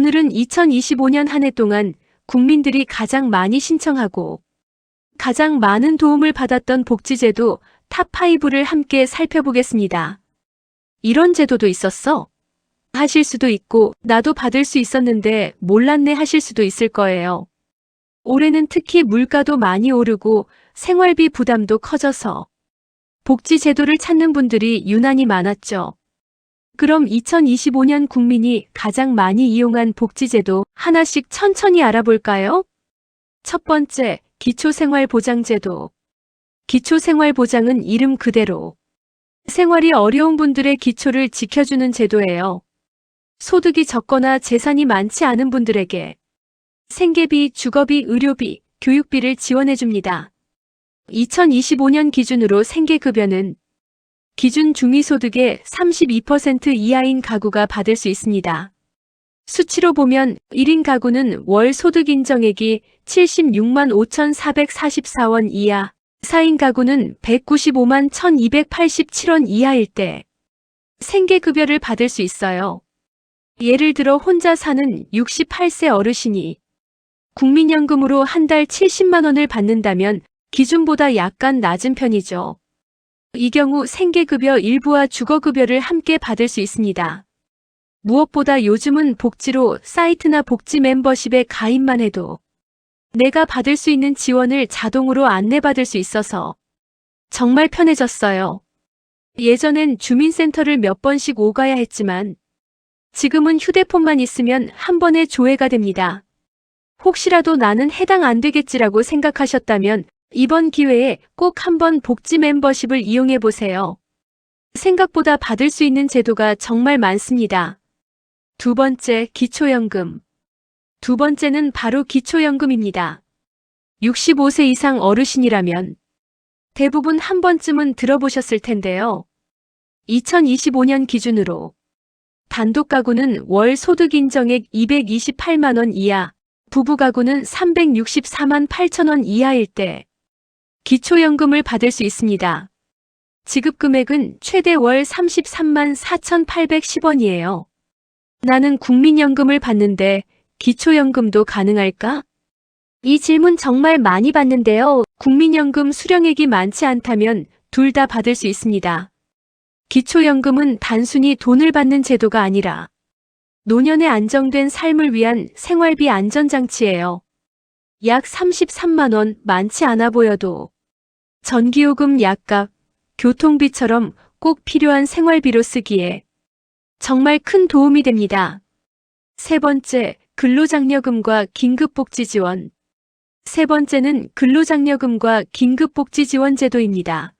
오늘은 2025년 한 해 동안 국민들이 가장 많이 신청하고 가장 많은 도움을 받았던 복지제도 탑5를 함께 살펴보겠습니다. 이런 제도도 있었어? 하실 수도 있고 나도 받을 수 있었는데 몰랐네 하실 수도 있을 거예요. 올해는 특히 물가도 많이 오르고 생활비 부담도 커져서 복지제도를 찾는 분들이 유난히 많았죠. 그럼 2025년 국민이 가장 많이 이용한 복지제도 하나씩 천천히 알아볼까요? 첫 번째, 기초생활보장제도. 기초생활보장은 이름 그대로 생활이 어려운 분들의 기초를 지켜주는 제도예요. 소득이 적거나 재산이 많지 않은 분들에게 생계비, 주거비, 의료비, 교육비를 지원해줍니다. 2025년 기준으로 생계급여는 기준 중위소득의 32% 이하인 가구가 받을 수 있습니다. 수치로 보면 1인 가구는 월 소득 인정액이 76만 5,444원 이하, 4인 가구는 195만 1,287원 이하일 때 생계급여를 받을 수 있어요. 예를 들어 혼자 사는 68세 어르신이 국민연금으로 한 달 70만 원을 받는다면 기준보다 약간 낮은 편이죠. 이 경우 생계급여 일부와 주거급여를 함께 받을 수 있습니다. 무엇보다 요즘은 복지로 사이트나 복지 멤버십에 가입만 해도 내가 받을 수 있는 지원을 자동으로 안내받을 수 있어서 정말 편해졌어요. 예전엔 주민센터를 몇 번씩 오가야 했지만 지금은 휴대폰만 있으면 한 번에 조회가 됩니다. 혹시라도 나는 해당 안 되겠지라고 생각하셨다면 이번 기회에 꼭 한번 복지 멤버십을 이용해 보세요. 생각보다 받을 수 있는 제도가 정말 많습니다. 두 번째, 기초연금. 두 번째는 바로 기초연금입니다. 65세 이상 어르신이라면 대부분 한 번쯤은 들어보셨을 텐데요. 2025년 기준으로 단독 가구는 월 소득 인정액 228만 원 이하, 부부 가구는 364만 8천 원 이하일 때 기초연금을 받을 수 있습니다. 지급 금액은 최대 월 33만 4,810원이에요. 나는 국민연금을 받는데 기초연금도 가능할까? 이 질문 정말 많이 받는데요. 국민연금 수령액이 많지 않다면 둘 다 받을 수 있습니다. 기초연금은 단순히 돈을 받는 제도가 아니라 노년의 안정된 삶을 위한 생활비 안전장치예요. 약 33만 원 많지 않아 보여도 전기요금 약값, 교통비처럼 꼭 필요한 생활비로 쓰기에 정말 큰 도움이 됩니다. 세 번째, 근로장려금과 긴급복지지원. 세 번째는 근로장려금과 긴급복지지원 제도입니다.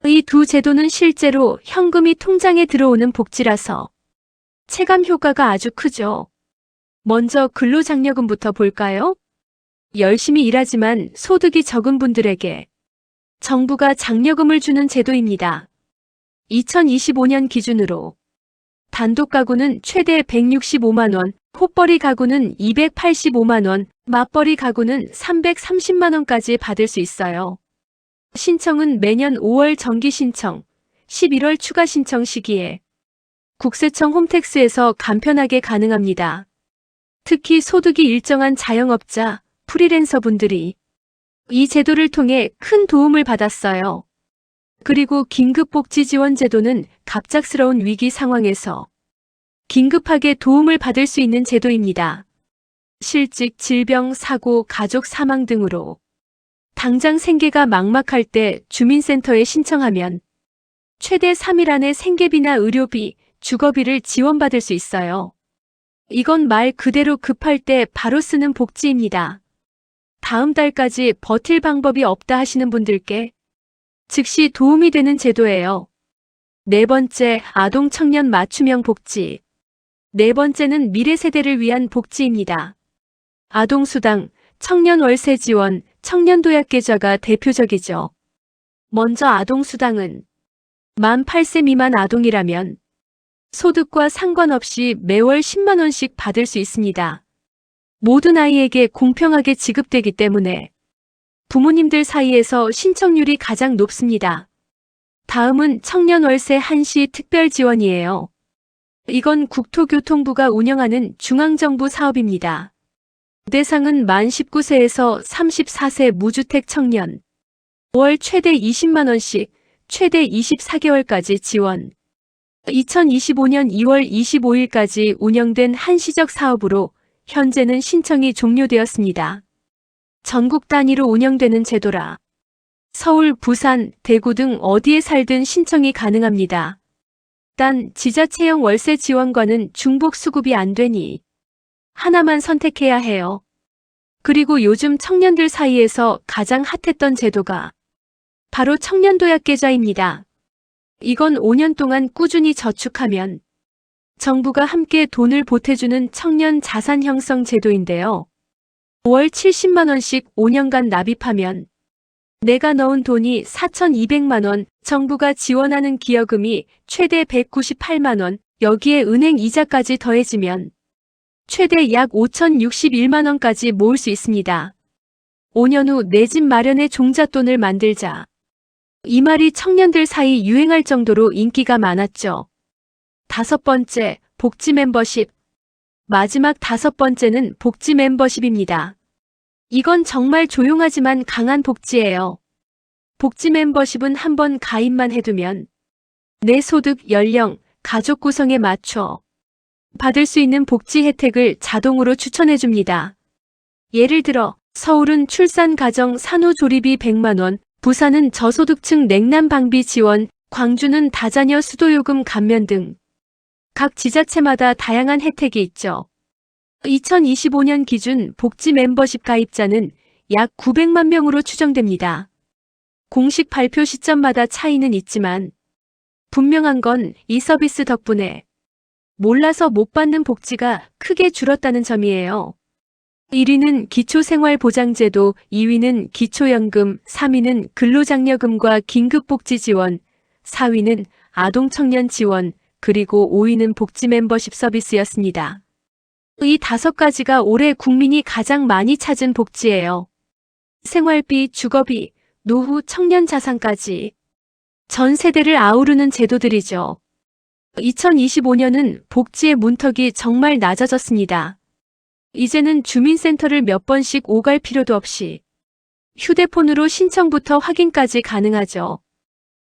이 두 제도는 실제로 현금이 통장에 들어오는 복지라서 체감 효과가 아주 크죠. 먼저 근로장려금부터 볼까요? 열심히 일하지만 소득이 적은 분들에게 정부가 장려금을 주는 제도입니다. 2025년 기준으로 단독 가구는 최대 165만 원, 호벌이 가구는 285만 원, 맞벌이 가구는 330만 원까지 받을 수 있어요. 신청은 매년 5월 정기 신청, 11월 추가 신청 시기에 국세청 홈택스에서 간편하게 가능합니다. 특히 소득이 일정한 자영업자, 프리랜서 분들이 이 제도를 통해 큰 도움을 받았어요. 그리고 긴급복지지원제도는 갑작스러운 위기 상황에서 긴급하게 도움을 받을 수 있는 제도입니다. 실직, 질병, 사고, 가족 사망 등으로 당장 생계가 막막할 때 주민센터에 신청하면 최대 3일 안에 생계비나 의료비, 주거비를 지원받을 수 있어요. 이건 말 그대로 급할 때 바로 쓰는 복지입니다. 다음 달까지 버틸 방법이 없다 하시는 분들께 즉시 도움이 되는 제도예요. 네 번째, 아동 청년 맞춤형 복지. 네 번째는 미래 세대를 위한 복지입니다. 아동수당, 청년 월세 지원, 청년 도약 계좌가 대표적이죠. 먼저 아동수당은 만 8세 미만 아동이라면 소득과 상관없이 매월 10만 원씩 받을 수 있습니다. 모든 아이에게 공평하게 지급되기 때문에 부모님들 사이에서 신청률이 가장 높습니다. 다음은 청년 월세 한시 특별 지원이에요. 이건 국토교통부가 운영하는 중앙정부 사업입니다. 대상은 만 19세에서 34세 무주택 청년. 월 최대 20만 원씩 최대 24개월까지 지원. 2025년 2월 25일까지 운영된 한시적 사업으로 현재는 신청이 종료되었습니다. 전국 단위로 운영되는 제도라 서울, 부산, 대구 등 어디에 살든 신청이 가능합니다. 단 지자체형 월세 지원과는 중복 수급이 안 되니 하나만 선택해야 해요. 그리고 요즘 청년들 사이에서 가장 핫했던 제도가 바로 청년도약계좌입니다. 이건 5년 동안 꾸준히 저축하면 정부가 함께 돈을 보태주는 청년 자산 형성 제도인데요. 월 70만 원씩 5년간 납입하면 내가 넣은 돈이 4,200만 원, 정부가 지원하는 기여금이 최대 198만 원, 여기에 은행 이자까지 더해지면 최대 약 5,061만 원까지 모을 수 있습니다. 5년 후 내 집 마련의 종잣돈을 만들자. 이 말이 청년들 사이 유행할 정도로 인기가 많았죠. 5번째, 복지 멤버십. 마지막 5번째는 복지 멤버십입니다. 이건 정말 조용하지만 강한 복지예요. 복지 멤버십은 한번 가입만 해두면 내 소득, 연령, 가족 구성에 맞춰 받을 수 있는 복지 혜택을 자동으로 추천해줍니다. 예를 들어 서울은 출산 가정 산후조리비 100만 원, 부산은 저소득층 냉난 방비 지원, 광주는 다자녀 수도요금 감면 등 각 지자체마다 다양한 혜택이 있죠. 2025년 기준 복지 멤버십 가입자는 약 900만 명으로 추정됩니다. 공식 발표 시점마다 차이는 있지만 분명한 건 이 서비스 덕분에 몰라서 못 받는 복지가 크게 줄었다는 점이에요. 1위는 기초생활보장제도, 2위는 기초연금, 3위는 근로장려금과 긴급복지지원, 4위는 아동청년지원, 그리고 5위는 복지 멤버십 서비스였습니다. 이 5가지가 올해 국민이 가장 많이 찾은 복지예요. 생활비, 주거비, 노후, 청년 자산까지 전 세대를 아우르는 제도들이죠. 2025년은 복지의 문턱이 정말 낮아졌습니다. 이제는 주민센터를 몇 번씩 오갈 필요도 없이 휴대폰으로 신청부터 확인까지 가능하죠.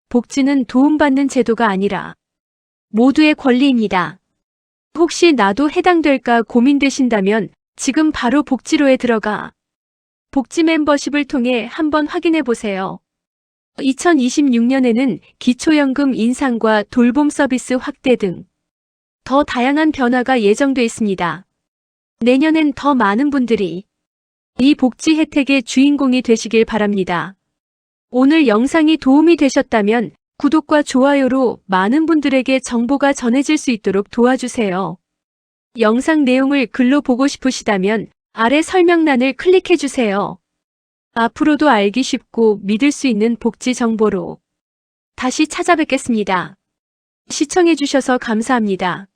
복지는 도움받는 제도가 아니라 모두의 권리입니다. 혹시 나도 해당될까 고민되신다면 지금 바로 복지로에 들어가 복지 멤버십을 통해 한번 확인해 보세요. 2026년에는 기초연금 인상과 돌봄 서비스 확대 등 더 다양한 변화가 예정돼 있습니다. 내년엔 더 많은 분들이 이 복지 혜택의 주인공이 되시길 바랍니다. 오늘 영상이 도움이 되셨다면 구독과 좋아요로 많은 분들에게 정보가 전해질 수 있도록 도와주세요. 영상 내용을 글로 보고 싶으시다면 아래 설명란을 클릭해주세요. 앞으로도 알기 쉽고 믿을 수 있는 복지 정보로 다시 찾아뵙겠습니다. 시청해주셔서 감사합니다.